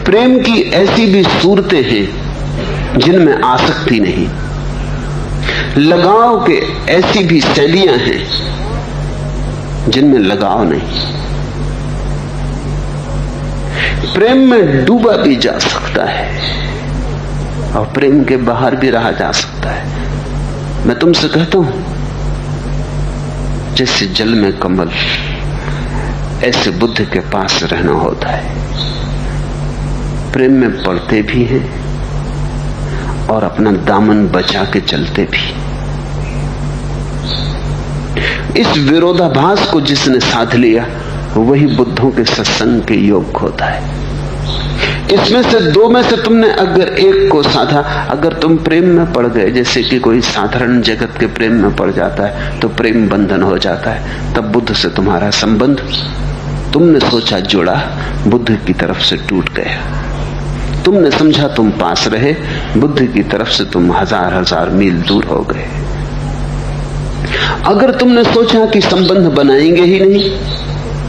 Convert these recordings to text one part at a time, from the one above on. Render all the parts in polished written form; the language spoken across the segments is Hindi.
प्रेम की ऐसी भी सूरतें हैं जिनमें आसक्ति नहीं, लगाव के ऐसी भी शैलियां हैं जिनमें लगाव नहीं। प्रेम में डूबा भी जा सकता है और प्रेम के बाहर भी रहा जा सकता है। मैं तुमसे कहता हूं, जैसे जल में कमल, ऐसे बुद्ध के पास रहना होता है। प्रेम में पड़ते भी हैं और अपना दामन बचा के चलते भी। इस विरोधाभास को जिसने साध लिया वही बुद्धों के सत्संग के योग्य होता है। इसमें से दो में से तुमने अगर एक को साधा, अगर तुम प्रेम में पड़ गए, जैसे कि कोई साधारण जगत के प्रेम में पड़ जाता है तो प्रेम बंधन हो जाता है। तब बुद्ध से तुम्हारा संबंध, तुमने सोचा जुड़ा, बुद्ध की तरफ से टूट गया। तुमने समझा तुम पास रहे, बुद्ध की तरफ से तुम हजार हजार मील दूर हो गए। अगर तुमने सोचा कि संबंध बनाएंगे ही नहीं,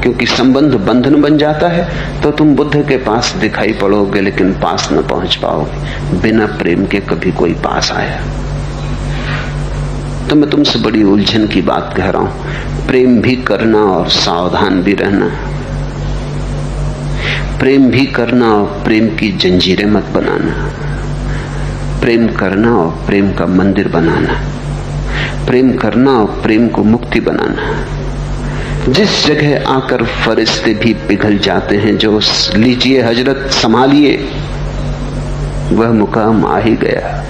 क्योंकि संबंध बंधन बन जाता है, तो तुम बुद्ध के पास दिखाई पड़ोगे लेकिन पास न पहुंच पाओगे। बिना प्रेम के कभी कोई पास आया? तो मैं तुमसे बड़ी उलझन की बात कह रहा हूं। प्रेम भी करना और सावधान भी रहना। प्रेम भी करना और प्रेम की जंजीरें मत बनाना। प्रेम करना और प्रेम का मंदिर बनाना। प्रेम करना और प्रेम को मुक्ति बनाना। जिस जगह आकर फरिश्ते भी पिघल जाते हैं, जो लीजिए हजरत संभालिए, वह मुकाम आ ही गया।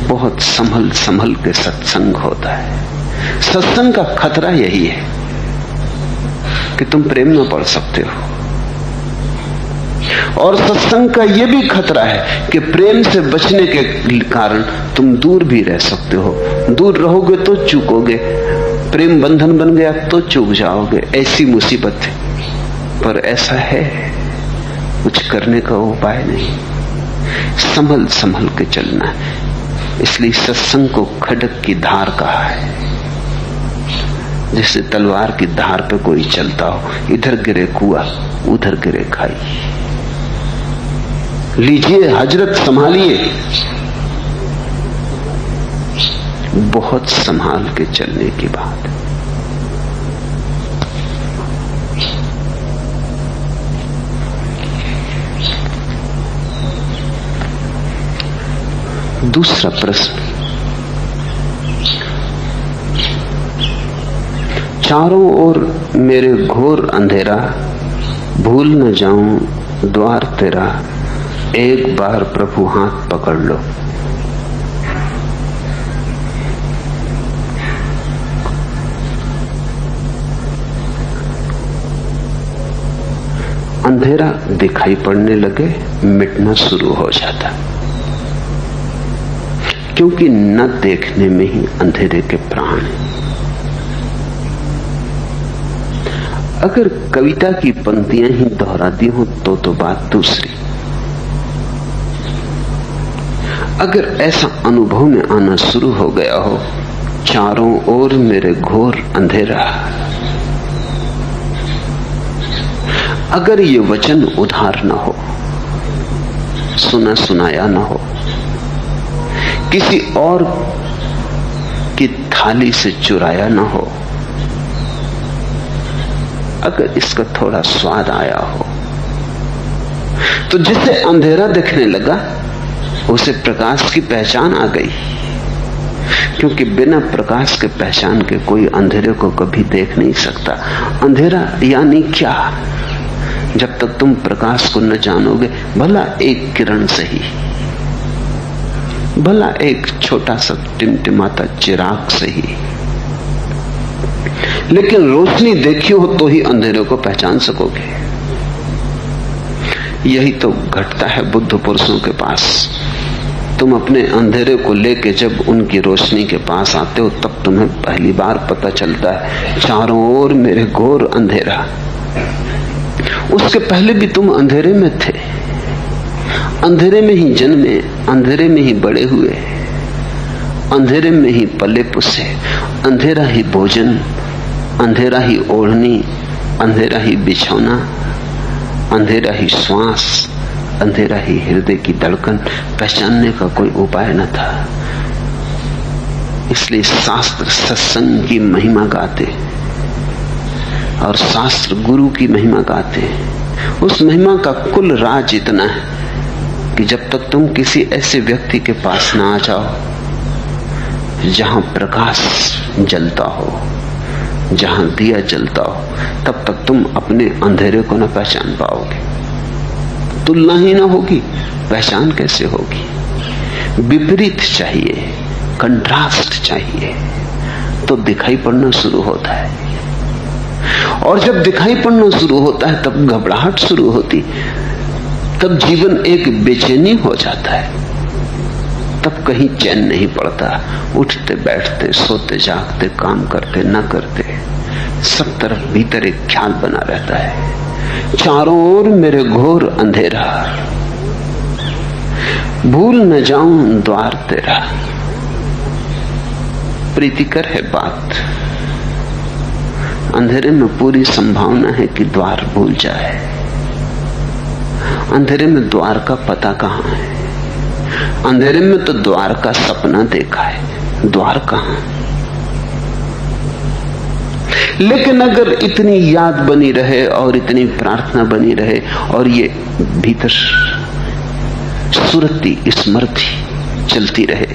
बहुत संभल संभल के सत्संग होता है। सत्संग का खतरा यही है कि तुम प्रेम में पड़ सकते हो, और सत्संग का यह भी खतरा है कि प्रेम से बचने के कारण तुम दूर भी रह सकते हो। दूर रहोगे तो चूकोगे, प्रेम बंधन बन गया तो चूक जाओगे। ऐसी मुसीबत है, पर ऐसा है, कुछ करने का उपाय नहीं। संभल संभल के चलना है। इसलिए सत्संग को खड्ग की धार कहा है। जैसे तलवार की धार पे कोई चलता हो, इधर गिरे कुआं, उधर गिरे खाई। लीजिए हजरत संभालिए, बहुत संभाल के चलने की बात। दूसरा प्रश्न, चारों ओर मेरे घोर अंधेरा, भूल न जाऊं द्वार तेरा, एक बार प्रभु हाथ पकड़ लो। अंधेरा दिखाई पड़ने लगे, मिटना शुरू हो जाता, क्योंकि न देखने में ही अंधेरे के प्राण हैं। अगर कविता की पंक्तियां ही दोहराती हो तो बात दूसरी। अगर ऐसा अनुभव में आना शुरू हो गया हो, चारों ओर मेरे घोर अंधेरा, अगर ये वचन उधार न हो, सुना सुनाया न हो, किसी और की थाली से चुराया न हो, अगर इसका थोड़ा स्वाद आया हो, तो जिसे अंधेरा दिखने लगा उसे प्रकाश की पहचान आ गई। क्योंकि बिना प्रकाश के पहचान के कोई अंधेरे को कभी देख नहीं सकता। अंधेरा यानी क्या? जब तक तुम प्रकाश को न जानोगे, भला एक किरण सही, भला एक छोटा सा टिमटिमाता चिराग सही, लेकिन रोशनी देखी हो तो ही अंधेरे को पहचान सकोगे। यही तो घटता है बुद्ध पुरुषों के पास। तुम अपने अंधेरे को लेके जब उनकी रोशनी के पास आते हो, तब तुम्हें पहली बार पता चलता है चारों ओर मेरे घोर अंधेरा। उसके पहले भी तुम अंधेरे में थे, अंधेरे में ही जन्मे, अंधेरे में ही बड़े हुए, अंधेरे में ही पले पुसे, अंधेरा ही भोजन, अंधेरा ही ओढ़नी, अंधेरा ही बिछौना, अंधेरा ही श्वास, अंधेरा ही हृदय की धड़कन पहचानने का कोई उपाय न था। इसलिए शास्त्र सत्संग की महिमा गाते और शास्त्र गुरु की महिमा गाते। उस महिमा का कुल राज इतना है कि जब तक तुम किसी ऐसे व्यक्ति के पास ना आ जाओ जहां प्रकाश जलता हो, जहां दिया जलता हो, तब तक तुम अपने अंधेरे को न पहचान पाओगे। तुलना ही ना होगी, पहचान कैसे होगी? विपरीत चाहिए, कंट्रास्ट चाहिए, तो दिखाई पड़ना शुरू होता है। और जब दिखाई पड़ना शुरू होता है तब घबराहट शुरू होती, तब जीवन एक बेचैनी हो जाता है, तब कहीं चैन नहीं पड़ता। उठते बैठते, सोते जागते, काम करते न करते, सब तरफ भीतर एक ख्याल बना रहता है, चारों ओर मेरे घोर अंधेरा, भूल न जाऊं द्वार तेरा। प्रीतिकर है बात। अंधेरे में पूरी संभावना है कि द्वार भूल जाए। अंधेरे में द्वार का पता कहां है? अंधेरे में तो द्वार का सपना देखा है, द्वार कहां? लेकिन अगर इतनी याद बनी रहे और इतनी प्रार्थना बनी रहे और ये भीतर सुरती स्मृति चलती रहे,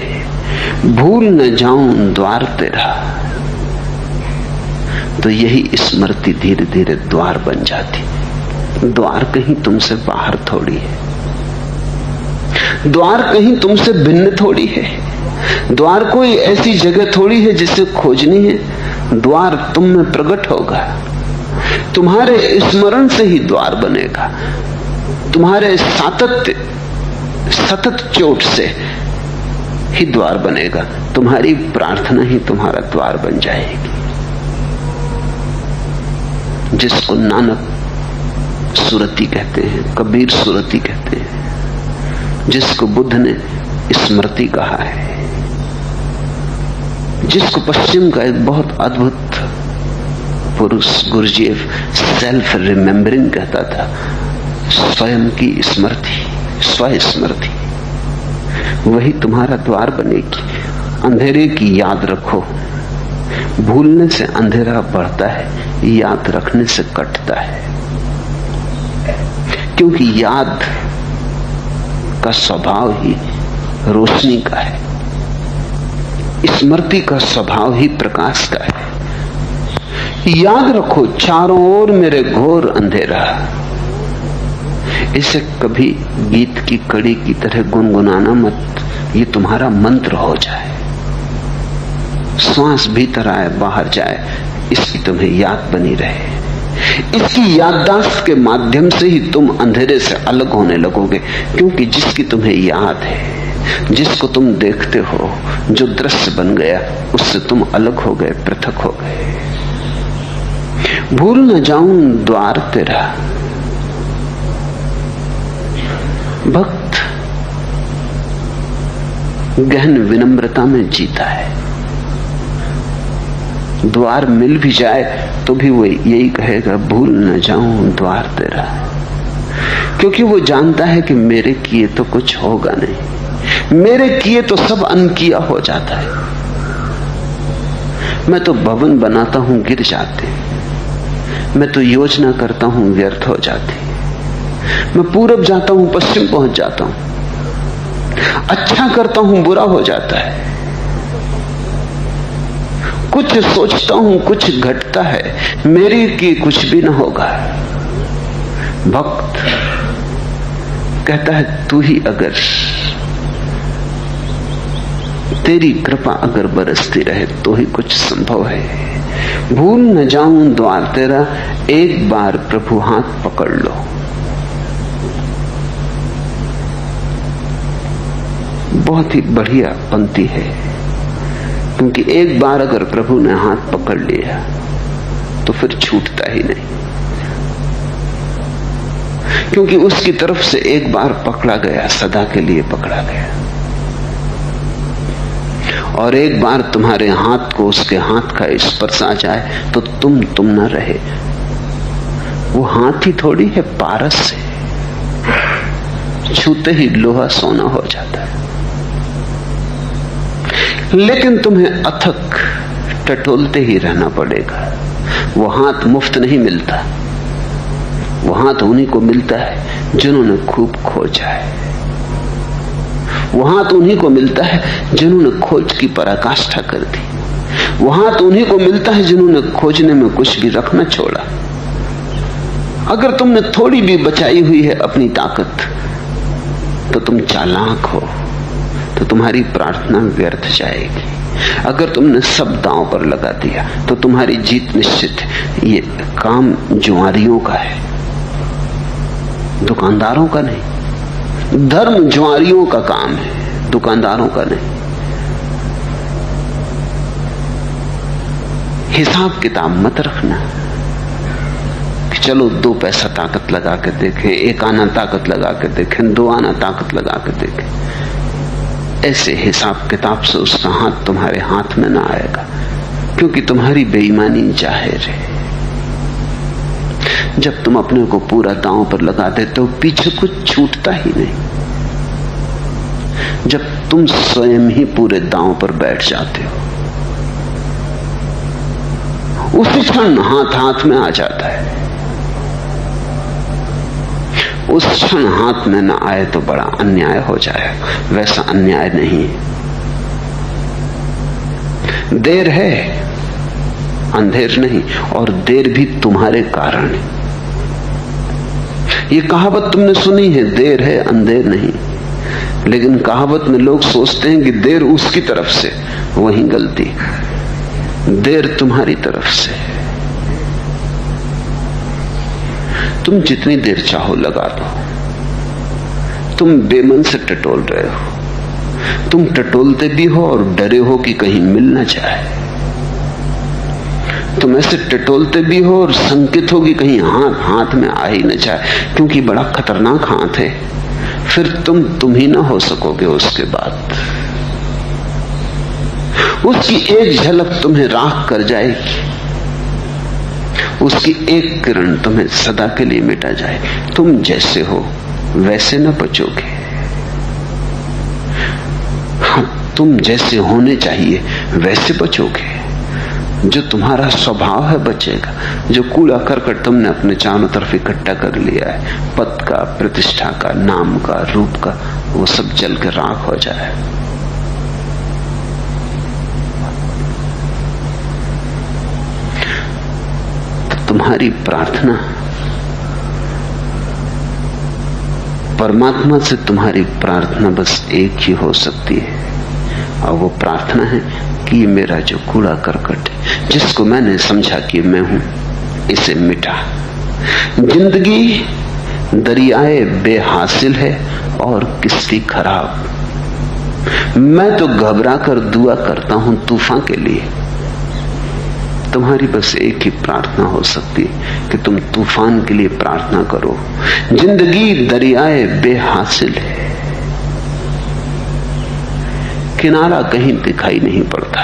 भूल न जाऊं द्वार तेरा, तो यही स्मृति धीरे धीरे द्वार बन जाती। द्वार कहीं तुमसे बाहर थोड़ी है, द्वार कहीं तुमसे भिन्न थोड़ी है, द्वार कोई ऐसी जगह थोड़ी है जिसे खोजनी है। द्वार तुम में प्रकट होगा, तुम्हारे स्मरण से ही द्वार बनेगा, तुम्हारे सतत चोट से ही द्वार बनेगा, तुम्हारी प्रार्थना ही तुम्हारा द्वार बन जाएगी। जिसको नानक सुरती कहते हैं, कबीर सुरती कहते हैं, जिसको बुद्ध ने स्मृति कहा है, जिसको पश्चिम का एक बहुत अद्भुत पुरुष गुरुजीएफ सेल्फ रिमेम्बरिंग कहता था, स्वयं की स्मृति, स्वस्मृति, वही तुम्हारा द्वार बनेगी। अंधेरे की याद रखो, भूलने से अंधेरा बढ़ता है, याद रखने से कटता है, क्योंकि याद का स्वभाव ही रोशनी का है, स्मृति का स्वभाव ही प्रकाश का है। याद रखो, चारों ओर मेरे घोर अंधेरा। इसे कभी गीत की कड़ी की तरह गुनगुनाना मत, ये तुम्हारा मंत्र हो जाए। श्वास भीतर आए बाहर जाए, इसकी तुम्हें याद बनी रहे। इसकी याददाश्त के माध्यम से ही तुम अंधेरे से अलग होने लगोगे, क्योंकि जिसकी तुम्हें याद है, जिसको तुम देखते हो, जो दृश्य बन गया, उससे तुम अलग हो गए, पृथक हो गए। भूल न जाऊं द्वार तेरा। भक्त गहन विनम्रता में जीता है। द्वार मिल भी जाए तो भी वो यही कहेगा, भूल न जाऊं द्वार तेरा, क्योंकि वो जानता है कि मेरे किए तो कुछ होगा नहीं, मेरे किए तो सब अनकिया हो जाता है। मैं तो भवन बनाता हूं, गिर जाते, मैं तो योजना करता हूं, व्यर्थ हो जाती, मैं पूरब जाता हूं, पश्चिम पहुंच जाता हूं, अच्छा करता हूं, बुरा हो जाता है, कुछ सोचता हूं, कुछ घटता है, मेरी की कुछ भी न होगा। भक्त कहता है, तू ही अगर, तेरी कृपा अगर बरसती रहे तो ही कुछ संभव है। भूल न जाऊं द्वार तेरा, एक बार प्रभु हाथ पकड़ लो। बहुत ही बढ़िया पंक्ति है, क्योंकि एक बार अगर प्रभु ने हाथ पकड़ लिया तो फिर छूटता ही नहीं, क्योंकि उसकी तरफ से एक बार पकड़ा गया, सदा के लिए पकड़ा गया। और एक बार तुम्हारे हाथ को उसके हाथ का स्पर्श आ जाए तो तुम न रहे। वो हाथ ही थोड़ी है, पारस है, छूते ही लोहा सोना हो जाता है। लेकिन तुम्हें अथक टटोलते ही रहना पड़ेगा। वो हाथ मुफ्त नहीं मिलता, वो हाथ उन्हीं को मिलता है जिन्होंने खूब खोजा है। वो हाथ उन्हीं को मिलता है जिन्होंने खोज की पराकाष्ठा कर दी। वो हाथ उन्हीं को मिलता है जिन्होंने खोजने में कुछ भी रखना छोड़ा। अगर तुमने थोड़ी भी बचाई हुई है अपनी ताकत, तो तुम चालाक हो, तो तुम्हारी प्रार्थना व्यर्थ जाएगी। अगर तुमने सब दांव पर लगा दिया तो तुम्हारी जीत निश्चित है। ये काम जुआरियों का है, दुकानदारों का नहीं। धर्म जुआरियों का काम है, दुकानदारों का नहीं। हिसाब किताब मत रखना कि चलो 2 पैसा ताकत लगा के देखें, 1 आना ताकत लगा के देखें, 2 आना ताकत लगा के देखें। ऐसे हिसाब किताब से उसका हाथ तुम्हारे हाथ में ना आएगा, क्योंकि तुम्हारी बेईमानी जाहिर है। जब तुम अपने को पूरा दांव पर लगा देते हो, पीछे कुछ छूटता ही नहीं। जब तुम स्वयं ही पूरे दांव पर बैठ जाते हो, उसी क्षण हाथ हाथ में आ जाता है। उस क्षण हाथ में न आए तो बड़ा अन्याय हो जाए। वैसा अन्याय नहीं। देर है, अंधेर नहीं, और देर भी तुम्हारे कारण है। ये कहावत तुमने सुनी है, देर है अंधेर नहीं। लेकिन कहावत में लोग सोचते हैं कि देर उसकी तरफ से, वही गलती। देर तुम्हारी तरफ से। तुम जितनी देर चाहो लगा दो। तुम बेमन से टटोल रहे हो। तुम टटोलते भी हो और डरे हो कि कहीं मिल ना जाए। तुम ऐसे टटोलते भी हो और संकित हो कि कहीं हाथ हाथ में आ ही न जाए, क्योंकि बड़ा खतरनाक हाथ है। फिर तुम ही ना हो सकोगे उसके बाद। उसकी एक झलक तुम्हें राख कर जाएगी, उसकी एक किरण तुम्हें सदा के लिए मिटा जाएगी। तुम जैसे हो वैसे न बचोगे। हाँ, तुम जैसे होने चाहिए वैसे बचोगे। जो तुम्हारा स्वभाव है बचेगा। जो कूड़ा करकट तुमने अपने चारों तरफ इकट्ठा कर लिया है, पद का, प्रतिष्ठा का, नाम का, रूप का, वो सब जल के राख हो जाए। तुम्हारी प्रार्थना परमात्मा से, तुम्हारी प्रार्थना बस एक ही हो सकती है, और वो प्रार्थना है कि ये मेरा जो कूड़ा करकट है, जिसको मैंने समझा कि मैं हूं, इसे मिटा। जिंदगी दरियाए बेहासिल है और किस्ती खराब। मैं तो घबरा कर दुआ करता हूं तूफान के लिए। तुम्हारी बस एक ही प्रार्थना हो सकती है कि तुम तूफान के लिए प्रार्थना करो। जिंदगी दरियाए बेहासिल है, किनारा कहीं दिखाई नहीं पड़ता।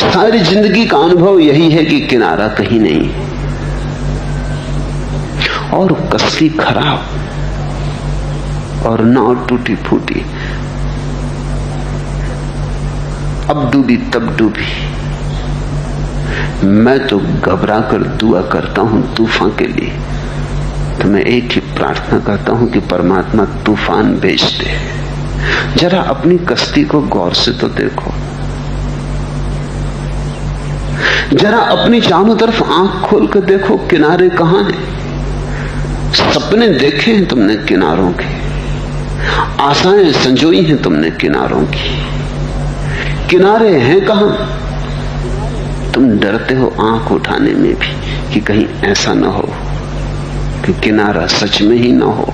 सारी जिंदगी का अनुभव यही है कि किनारा कहीं नहीं, और कश्ती खराब, और नाव टूटी फूटी, अब डूबी तब डूबी। मैं तो घबरा कर दुआ करता हूं तूफान के लिए। तो मैं एक ही प्रार्थना करता हूं कि परमात्मा तूफान भेज दे। जरा अपनी कश्ती को गौर से तो देखो, जरा अपनी चारों तरफ आंख खोल कर देखो, किनारे कहां हैं। सपने देखे हैं तुमने किनारों के, आशाएं संजोई हैं तुमने किनारों की, किनारे हैं कहां। तुम डरते हो आंख उठाने में भी कि कहीं ऐसा न हो कि किनारा सच में ही न हो।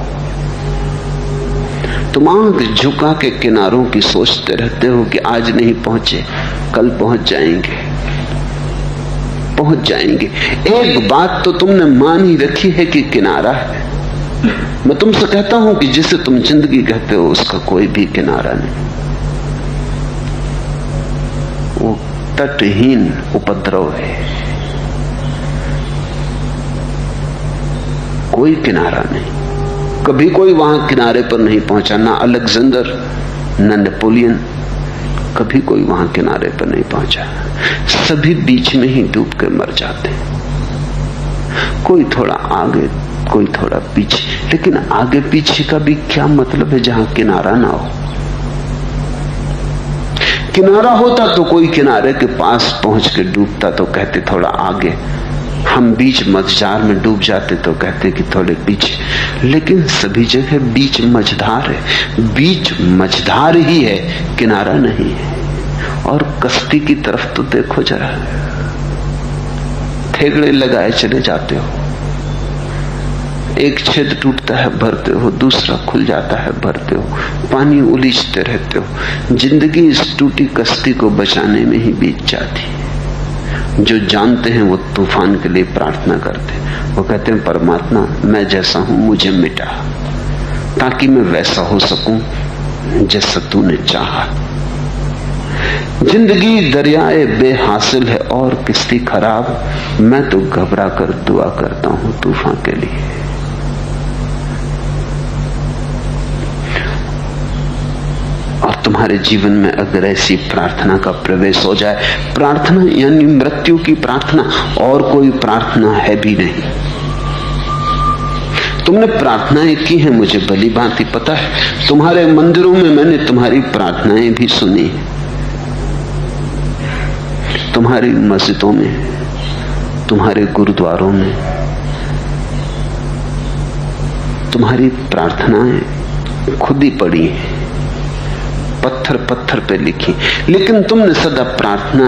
तुम आंख झुका के किनारों की सोचते रहते हो कि आज नहीं पहुंचे, कल पहुंच जाएंगे, पहुंच जाएंगे। एक बात तो तुमने मान ही रखी है कि किनारा है। मैं तुमसे कहता हूं कि जिसे तुम जिंदगी कहते हो उसका कोई भी किनारा नहीं। वो तटहीन उपद्रव है, कोई किनारा नहीं। कभी कोई वहां किनारे पर नहीं पहुंचा, ना अलेक्जेंडर ना नेपोलियन, कभी कोई वहां किनारे पर नहीं पहुंचा। सभी बीच में ही डूब के मर जाते, कोई थोड़ा आगे कोई थोड़ा पीछे। लेकिन आगे पीछे का भी क्या मतलब है जहां किनारा ना हो। किनारा होता तो कोई किनारे के पास पहुंच के डूबता तो कहते थोड़ा आगे, हम बीच मझधार में डूब जाते तो कहते कि थोड़े पीछे। लेकिन सभी जगह बीच मझधार है, बीच मझधार ही है, किनारा नहीं है। और कश्ती की तरफ तो देखो जरा, थेगड़े लगाए चले जाते हो, एक छेद टूटता है भरते हो, दूसरा खुल जाता है भरते हो, पानी उलीझते रहते हो। जिंदगी इस टूटी कश्ती को बचाने में ही बीत जाती है। जो जानते हैं वो तूफान के लिए प्रार्थना करते, वो कहते हैं परमात्मा मैं जैसा हूं मुझे मिटा, ताकि मैं वैसा हो सकूं जैसा तूने चाहा। जिंदगी दरियाए बेहासिल है और किश्ती खराब, मैं तो घबरा कर दुआ करता हूं तूफान के लिए। और तुम्हारे जीवन में अगर ऐसी प्रार्थना का प्रवेश हो जाए, प्रार्थना यानी मृत्यु की प्रार्थना, और कोई प्रार्थना है भी नहीं। तुमने प्रार्थनाएं की हैं, मुझे भली भांति पता है। तुम्हारे मंदिरों में मैंने तुम्हारी प्रार्थनाएं भी सुनी, तुम्हारी मस्जिदों में, तुम्हारे गुरुद्वारों में तुम्हारी प्रार्थनाएं खुद ही पड़ी हैं, पत्थर पत्थर पे लिखी। लेकिन तुमने सदा प्रार्थना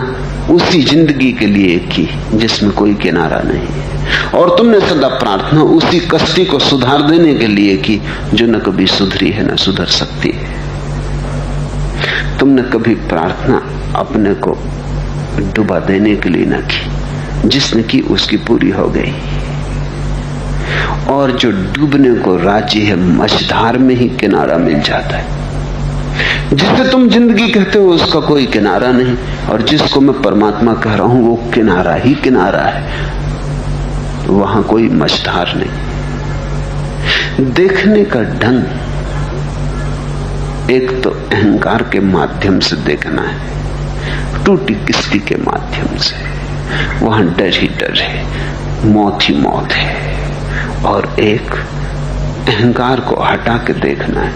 उसी जिंदगी के लिए की जिसमें कोई किनारा नहीं है, और तुमने सदा प्रार्थना उसी कश्ती को सुधार देने के लिए की जो न कभी सुधरी है न सुधर सकती है। तुमने कभी प्रार्थना अपने को डुबा देने के लिए न की, जिसने की उसकी पूरी हो गई। और जो डूबने को राजी है, मझधार में ही किनारा मिल जाता है। जिसे तुम जिंदगी कहते हो उसका कोई किनारा नहीं, और जिसको मैं परमात्मा कह रहा हूं वो किनारा ही किनारा है, वहां कोई मझधार नहीं। देखने का ढंग एक तो अहंकार के माध्यम से देखना है, टूटी किश्ती के माध्यम से, वहां डर ही डर है, मौत ही मौत है। और एक अहंकार को हटा के देखना है,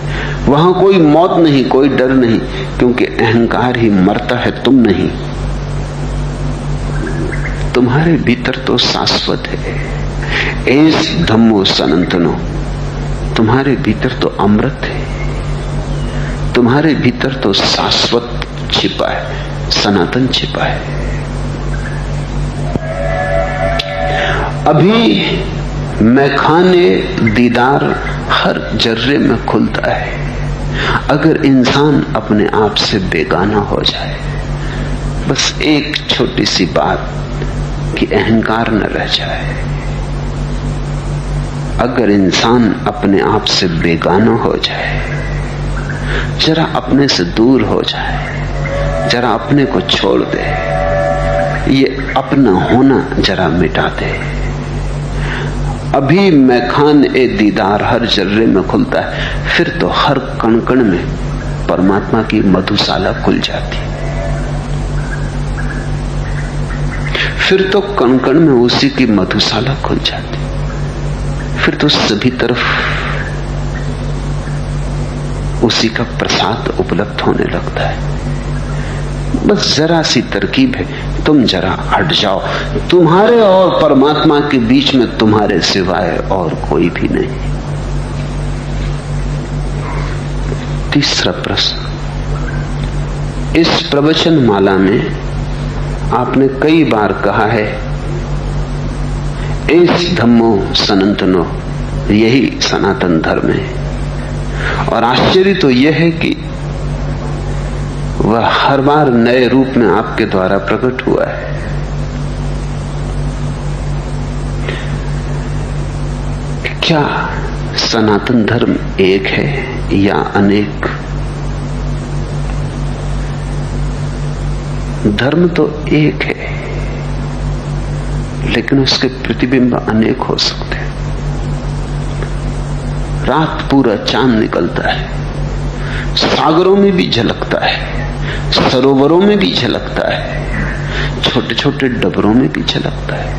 वहां कोई मौत नहीं, कोई डर नहीं, क्योंकि अहंकार ही मरता है, तुम नहीं। तुम्हारे भीतर तो शाश्वत है, एस धम्मो सनातनो, तुम्हारे भीतर तो अमृत है, तुम्हारे भीतर तो शाश्वत छिपा है, सनातन छिपा है। अभी मैखाने दीदार हर जर्रे में खुलता है। अगर इंसान अपने आप से बेगाना हो जाए, बस एक छोटी सी बात कि अहंकार न रह जाए, अगर इंसान अपने आप से बेगाना हो जाए, जरा अपने से दूर हो जाए, जरा अपने को छोड़ दे, ये अपना होना जरा मिटा दे। अभी मैखान ए दीदार हर जर्रे में खुलता है, फिर तो हर कण कण में परमात्मा की मधुशाला खुल जाती, फिर तो कण कण में उसी की मधुशाला खुल जाती, फिर तो सभी तरफ उसी का प्रसाद उपलब्ध होने लगता है। बस जरा सी तरकीब है, तुम जरा हट जाओ, तुम्हारे और परमात्मा के बीच में तुम्हारे सिवाय और कोई भी नहीं। तीसरा प्रश्न, इस प्रवचन माला में आपने कई बार कहा है एस धम्मो सनातनो, यही सनातन धर्म है। और आश्चर्य तो यह है कि वह हर बार नए रूप में आपके द्वारा प्रकट हुआ है। क्या सनातन धर्म एक है या अनेक? धर्म तो एक है, लेकिन उसके प्रतिबिंब अनेक हो सकते हैं। रात पूरा चांद निकलता है, सागरों में भी झलकता है, सरोवरों में भी झलकता है, छोटे छोटे डबरों में भी झलकता है।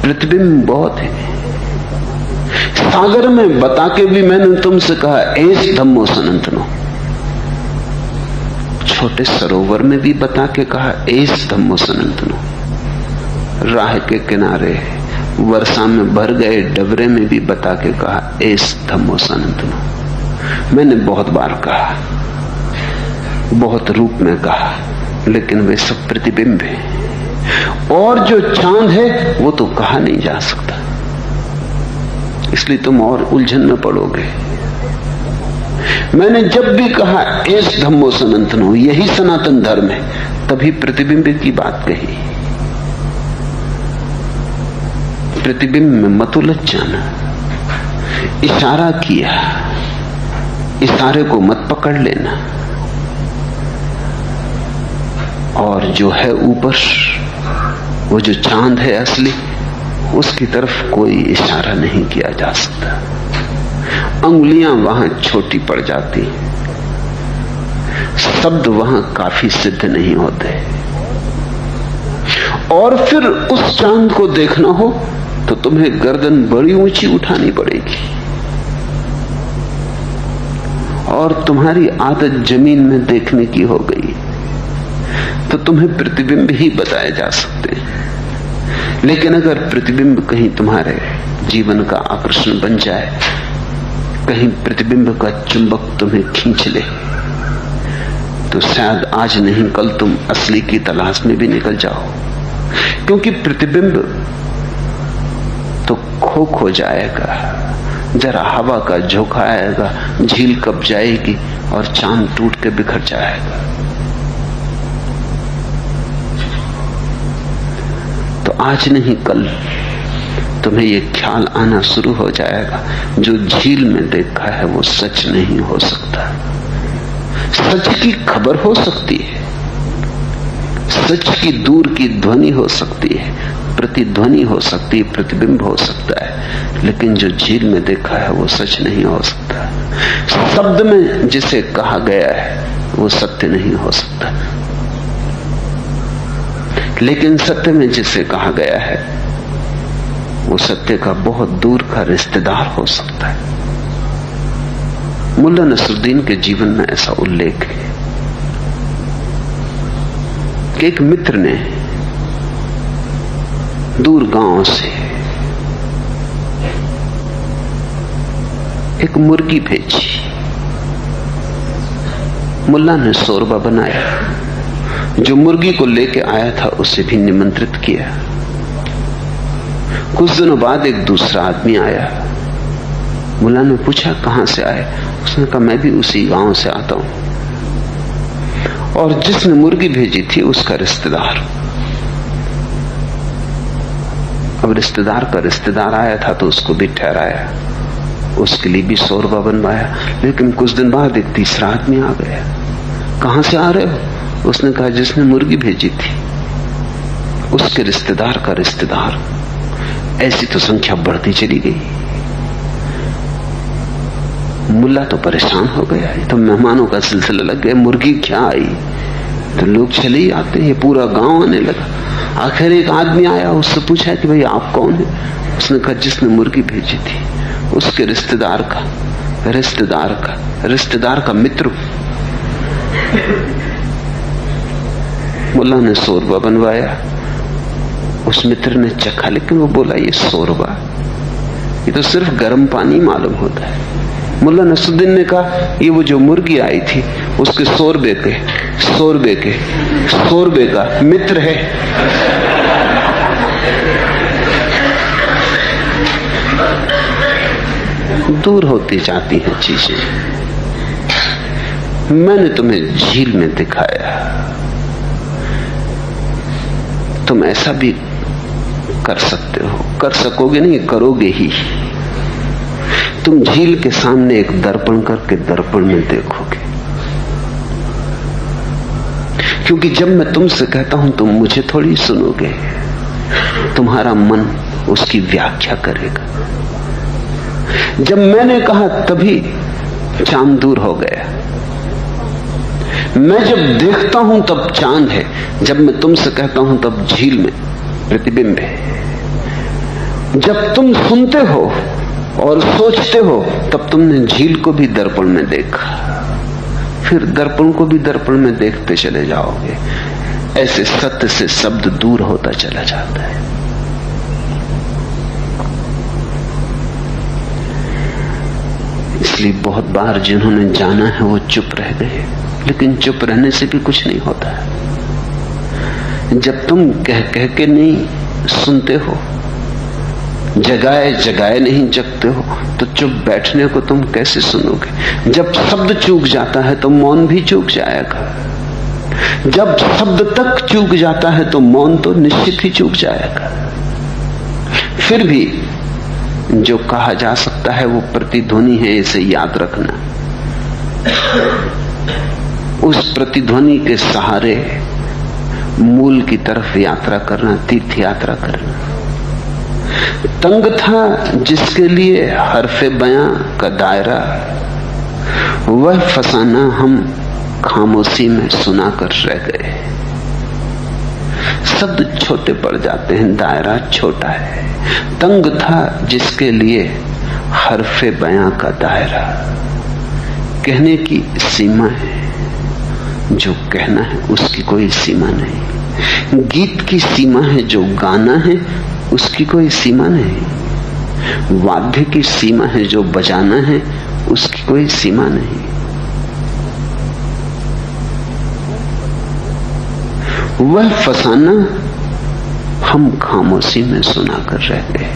प्रतिबिंब बहुत है। सागर में बता के भी मैंने तुमसे कहा एस धम्मो सनातनो, छोटे सरोवर में भी बता के कहा एस धम्मो सनातनो, राह के किनारे वर्षा में भर गए डबरे में भी बता के कहा एस धम्मो सनातनो। मैंने बहुत बार कहा, बहुत रूप में कहा, लेकिन वे सब प्रतिबिंब है। और जो चांद है वो तो कहा नहीं जा सकता, इसलिए तुम और उलझन में पड़ोगे। मैंने जब भी कहा एस धम्मो सनातनो, यही सनातन धर्म है, तभी प्रतिबिंब की बात कही। प्रतिबिंब में मत उलझ जाना। इशारा किया, इशारे को मत पकड़ लेना। और जो है ऊपर, वो जो चांद है असली, उसकी तरफ कोई इशारा नहीं किया जा सकता। अंगुलियां वहां छोटी पड़ जाती, शब्द वहां काफी सिद्ध नहीं होते। और फिर उस चांद को देखना हो तो तुम्हें गर्दन बड़ी ऊंची उठानी पड़ेगी, और तुम्हारी आदत जमीन में देखने की हो गई तो तुम्हें प्रतिबिंब ही बताए जा सकते हैं। लेकिन अगर प्रतिबिंब कहीं तुम्हारे जीवन का आकर्षण बन जाए, कहीं प्रतिबिंब का चुंबक तुम्हें खींच ले, तो शायद आज नहीं कल तुम असली की तलाश में भी निकल जाओ। क्योंकि प्रतिबिंब तो खो जाएगा, जरा हवा का झोंका आएगा, झील कब जाएगी और चांद टूट के बिखर जाएगा। तो आज नहीं कल तुम्हें यह ख्याल आना शुरू हो जाएगा, जो झील में देखा है वो सच नहीं हो सकता। सच की खबर हो सकती है, सच की दूर की ध्वनि हो सकती है, प्रतिध्वनि हो सकती है, प्रतिबिंब हो सकता है, लेकिन जो झील में देखा है वो सच नहीं हो सकता। शब्द में जिसे कहा गया है वो सत्य नहीं हो सकता, लेकिन सत्य में जिसे कहा गया है वो सत्य का बहुत दूर का रिश्तेदार हो सकता है। मुल्ला नसरुद्दीन के जीवन में ऐसा उल्लेख है कि एक मित्र ने दूर गांव से एक मुर्गी भेजी। मुल्ला ने शोरबा बनाया, जो मुर्गी को लेके आया था उसे भी निमंत्रित किया। कुछ दिनों बाद एक दूसरा आदमी आया। मुल्ला ने पूछा कहां से आए? उसने कहा मैं भी उसी गांव से आता हूं, और जिसने मुर्गी भेजी थी उसका रिश्तेदार। अब रिश्तेदार का रिश्तेदार आया था तो उसको भी ठहराया, उसके लिए भी शोरबा बनवाया। लेकिन कुछ दिन बाद एक तीसरा आदमी आ गया। कहां से आ रहे हो? उसने कहा जिसने मुर्गी भेजी थी उसके रिश्तेदार का रिश्तेदार। ऐसी तो संख्या बढ़ती चली गई। मुल्ला तो परेशान हो गया, ये तो मेहमानों का सिलसिला लग गया। मुर्गी क्या आई तो लोग चले ही आते, ये पूरा गांव आने लगा। आखिर एक आदमी आया, उससे पूछा कि भाई आप कौन है? उसने कहा जिसने मुर्गी भेजी थी उसके रिश्तेदार का मित्र। मुल्ला ने शोरबा बनवाया, उस मित्र ने चखा, लेकिन वो बोला ये शोरबा, ये तो सिर्फ गर्म पानी मालूम होता है। मुल्ला नसरुद्दीन ने कहा ये वो जो मुर्गी आई थी उसके शोरबे का मित्र है। दूर होती जाती हैं चीजें। मैंने तुम्हें झील में दिखाया, तुम ऐसा भी कर सकते हो, कर सकोगे नहीं, करोगे ही। तुम झील के सामने एक दर्पण करके दर्पण में देखोगे, क्योंकि जब मैं तुमसे कहता हूं तुम मुझे थोड़ी सुनोगे, तुम्हारा मन उसकी व्याख्या करेगा। जब मैंने कहा तभी चांद दूर हो गया। मैं जब देखता हूं तब चांद है, जब मैं तुमसे कहता हूं तब झील में प्रतिबिंब है। जब तुम सुनते हो और सोचते हो तब तुमने झील को भी दर्पण में देखा, फिर दर्पण को भी दर्पण में देखते चले जाओगे। ऐसे सत्य से शब्द दूर होता चला जाता है। इसलिए बहुत बार जिन्होंने जाना है वो चुप रह गए, लेकिन चुप रहने से भी कुछ नहीं होता है। जब तुम कह कह के नहीं सुनते हो, जगाए जगाए नहीं जगते हो, तो चुप बैठने को तुम कैसे सुनोगे? जब शब्द चूक जाता है तो मौन भी चूक जाएगा। जब शब्द तक चूक जाता है तो मौन तो निश्चित ही चूक जाएगा। फिर भी जो कहा जा सकता है वो प्रतिध्वनि है, इसे याद रखना। उस प्रतिध्वनि के सहारे मूल की तरफ यात्रा करना, तीर्थ यात्रा करना। तंग था जिसके लिए हरफे बयां का दायरा, वह फसाना हम खामोशी में सुनाकर रह गए। शब्द छोटे पड़ जाते हैं, दायरा छोटा है। तंग था जिसके लिए हरफे बयां का दायरा, कहने की सीमा है, जो कहना है उसकी कोई सीमा नहीं। गीत की सीमा है, जो गाना है उसकी कोई सीमा नहीं। वाद्य की सीमा है, जो बजाना है उसकी कोई सीमा नहीं। वह फसाना हम खामोशी में सुनाकर रह गए।